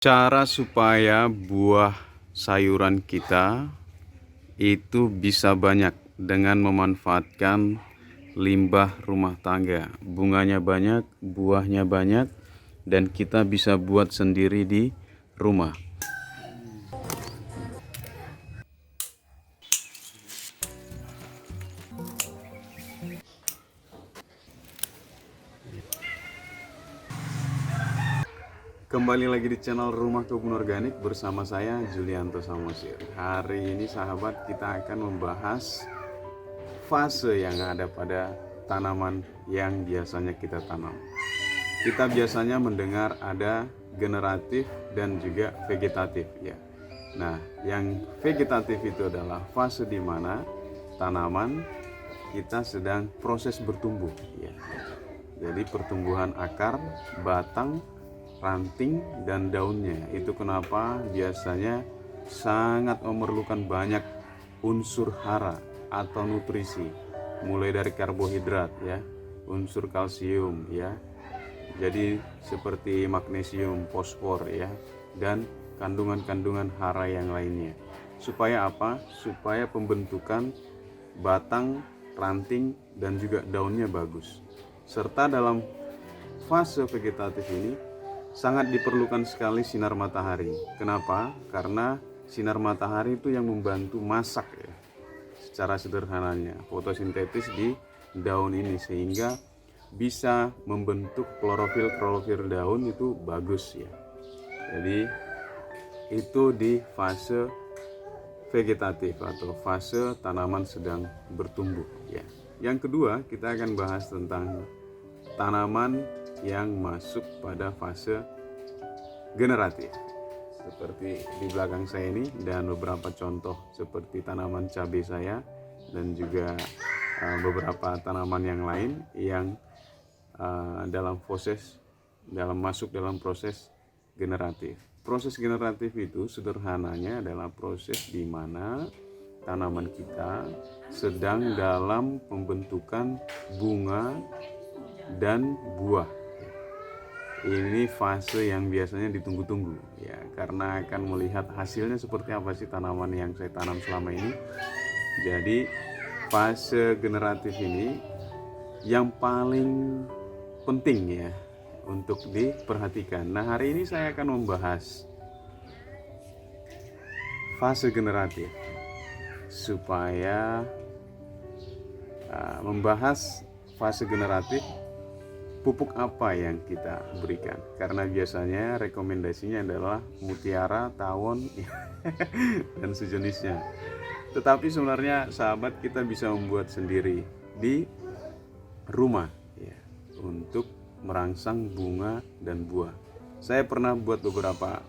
Cara supaya buah sayuran kita itu bisa banyak dengan memanfaatkan limbah rumah tangga. Bunganya banyak, buahnya banyak, dan kita bisa buat sendiri di rumah. Kembali lagi di channel Rumah Kebun Organik bersama saya Julianto Samosir. Hari ini sahabat, kita akan membahas fase yang ada pada tanaman yang biasanya kita tanam. Kita biasanya mendengar ada generatif dan juga vegetatif ya. Nah, yang vegetatif itu adalah fase di mana tanaman kita sedang proses bertumbuh ya. Jadi pertumbuhan akar, batang, ranting, dan daunnya. Itu kenapa biasanya sangat memerlukan banyak unsur hara atau nutrisi, mulai dari karbohidrat ya, unsur kalsium ya, jadi seperti magnesium, fosfor ya, dan kandungan-kandungan hara yang lainnya. Supaya apa? Supaya pembentukan batang, ranting, dan juga daunnya bagus. Serta dalam fase vegetatif ini sangat diperlukan sekali sinar matahari. Kenapa? Karena sinar matahari itu yang membantu masak ya, secara sederhananya fotosintesis di daun ini, sehingga bisa membentuk klorofil daun itu bagus ya. Jadi itu di fase vegetatif atau fase tanaman sedang bertumbuh ya. Yang kedua, kita akan bahas tentang tanaman yang masuk pada fase generatif, seperti di belakang saya ini, dan beberapa contoh seperti tanaman cabai saya dan juga beberapa tanaman yang lain yang masuk dalam proses generatif. Proses generatif itu sederhananya adalah proses di mana tanaman kita sedang dalam pembentukan bunga dan buah. Ini fase yang biasanya ditunggu-tunggu ya, karena akan melihat hasilnya seperti apa sih tanaman yang saya tanam selama ini. Jadi fase generatif ini yang paling penting ya untuk diperhatikan. Nah, hari ini saya akan membahas fase generatif supaya membahas fase generatif, pupuk apa yang kita berikan, karena biasanya rekomendasinya adalah mutiara, tawon dan sejenisnya. Tetapi sebenarnya sahabat, kita bisa membuat sendiri di rumah ya, untuk merangsang bunga dan buah. Saya pernah buat beberapa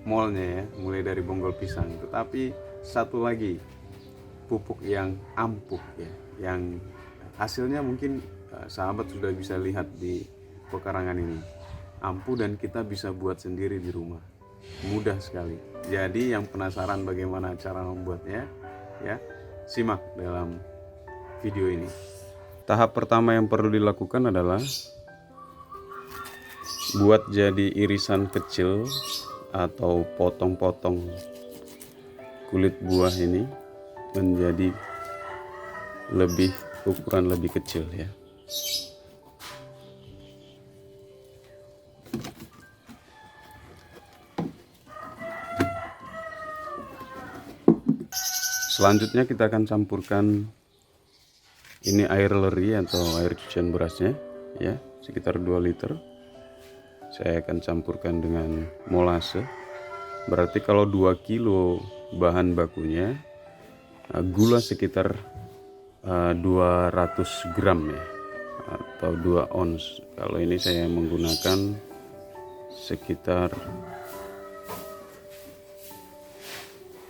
molnya ya, mulai dari bonggol pisang. Tetapi satu lagi pupuk yang ampuh ya, yang hasilnya mungkin sahabat sudah bisa lihat di pekarangan ini, ampuh dan kita bisa buat sendiri di rumah, mudah sekali. Jadi yang penasaran bagaimana cara membuatnya ya, simak dalam video ini. Tahap pertama yang perlu dilakukan adalah buat jadi irisan kecil atau potong-potong kulit buah ini menjadi ukuran lebih kecil ya. Selanjutnya kita akan campurkan ini air leri atau air cucian berasnya ya, sekitar 2 liter. Saya akan campurkan dengan molase. Berarti kalau 2 kilo bahan bakunya, gula sekitar 200 gram ya, atau 2 ons. Kalau ini saya menggunakan sekitar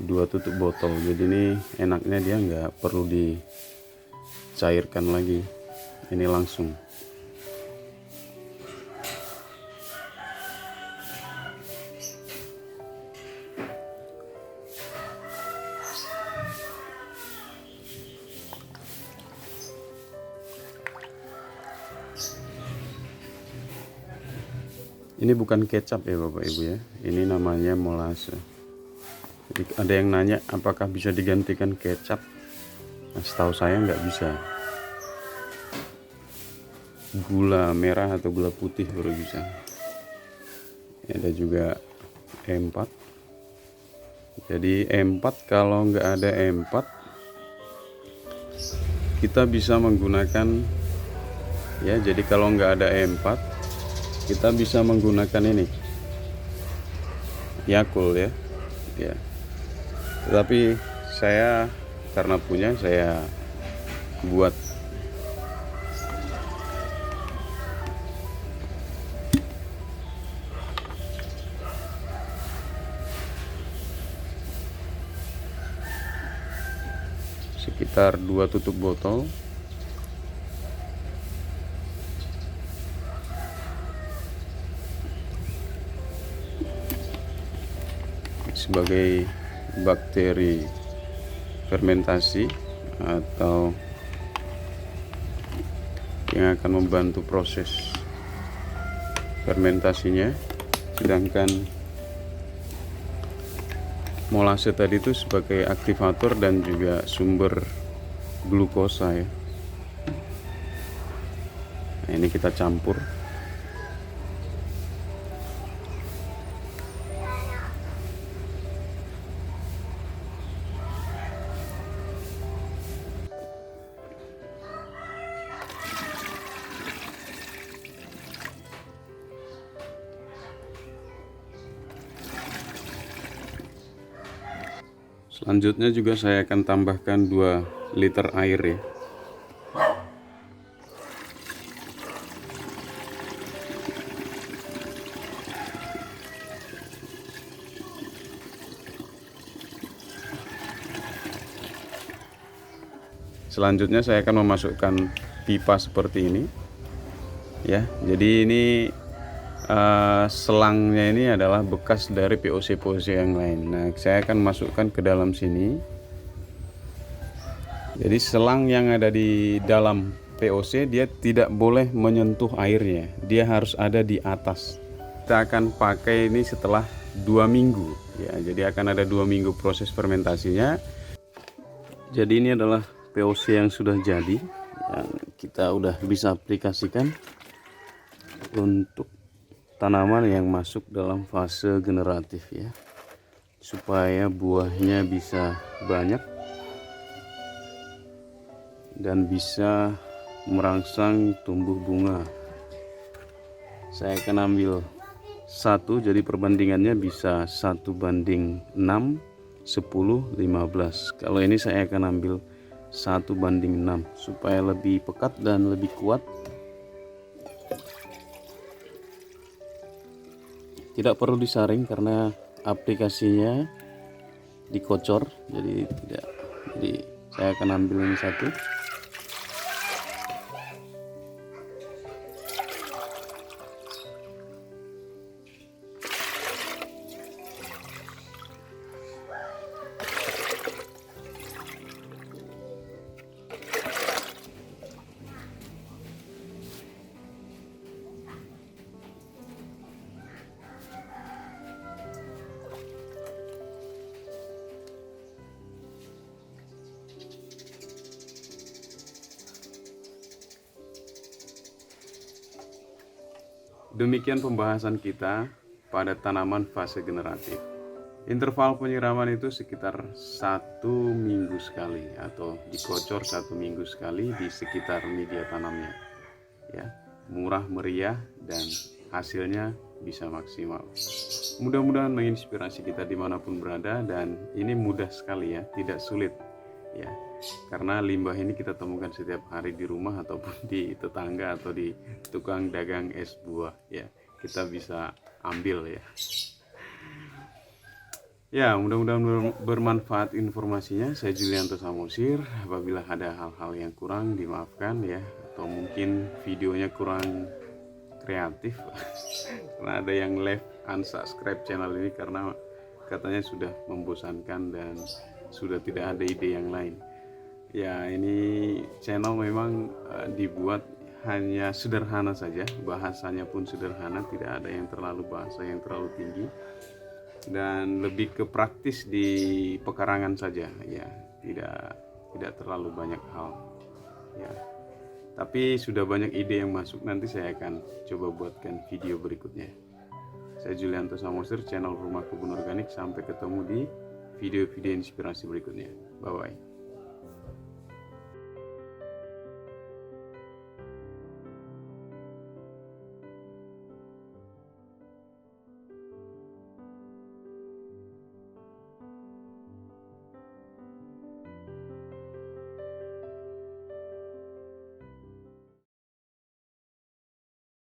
2 tutup botol. Jadi ini enaknya dia nggak perlu dicairkan lagi, ini langsung. Ini bukan kecap ya Bapak Ibu ya, ini namanya molase. Jadi ada yang nanya apakah bisa digantikan kecap. Nah, setahu saya nggak bisa. Gula merah atau gula putih baru bisa. Ada juga E4. Jadi E4, kalau nggak ada E4 kita bisa menggunakan ya, jadi kalau nggak ada E4 kita bisa menggunakan ini Yakult ya. Ya. Tetapi saya karena punya, saya buat. Sekitar 2 tutup botol. Sebagai bakteri fermentasi atau yang akan membantu proses fermentasinya, sedangkan molase tadi itu sebagai aktivator dan juga sumber glukosa ya. Nah, ini kita campur. Selanjutnya juga saya akan tambahkan 2 liter air ya. Selanjutnya saya akan memasukkan pipa seperti ini ya. Jadi ini selangnya ini adalah bekas dari POC yang lain. Nah, saya akan masukkan ke dalam sini. Jadi selang yang ada di dalam POC dia tidak boleh menyentuh airnya, dia harus ada di atas. Kita akan pakai ini setelah 2 minggu ya. Jadi akan ada 2 minggu proses fermentasinya. Jadi ini adalah POC yang sudah jadi, yang kita udah bisa aplikasikan untuk tanaman yang masuk dalam fase generatif ya, supaya buahnya bisa banyak dan bisa merangsang tumbuh bunga. Saya akan ambil 1, jadi perbandingannya bisa 1:6, 10, 15. Kalau ini saya akan ambil 1:6 supaya lebih pekat dan lebih kuat. Tidak perlu disaring karena aplikasinya dikocor, jadi tidak. Jadi saya akan ambil ini 1. Demikian pembahasan kita pada tanaman fase generatif. Interval penyiraman itu sekitar 1 minggu sekali atau dikocor 1 minggu sekali di sekitar media tanamnya. Ya, murah meriah dan hasilnya bisa maksimal. Mudah-mudahan menginspirasi kita dimanapun berada, dan ini mudah sekali ya, tidak sulit ya. Karena limbah ini kita temukan setiap hari di rumah ataupun di tetangga atau di tukang dagang es buah ya, kita bisa ambil ya. Ya, mudah-mudahan bermanfaat informasinya. Saya Julianto Samosir. Apabila ada hal-hal yang kurang dimaafkan ya, atau mungkin videonya kurang kreatif karena ada yang left unsubscribe channel ini karena katanya sudah membosankan dan sudah tidak ada ide yang lain. Ya, ini channel memang dibuat hanya sederhana saja, bahasanya pun sederhana, tidak ada yang terlalu bahasa yang terlalu tinggi, dan lebih ke praktis di pekarangan saja ya, tidak terlalu banyak hal ya. Tapi sudah banyak ide yang masuk, nanti saya akan coba buatkan video berikutnya. Saya Julianto Samosir, channel Rumah Kebun Organik. Sampai ketemu di video-video inspirasi berikutnya. Bye bye.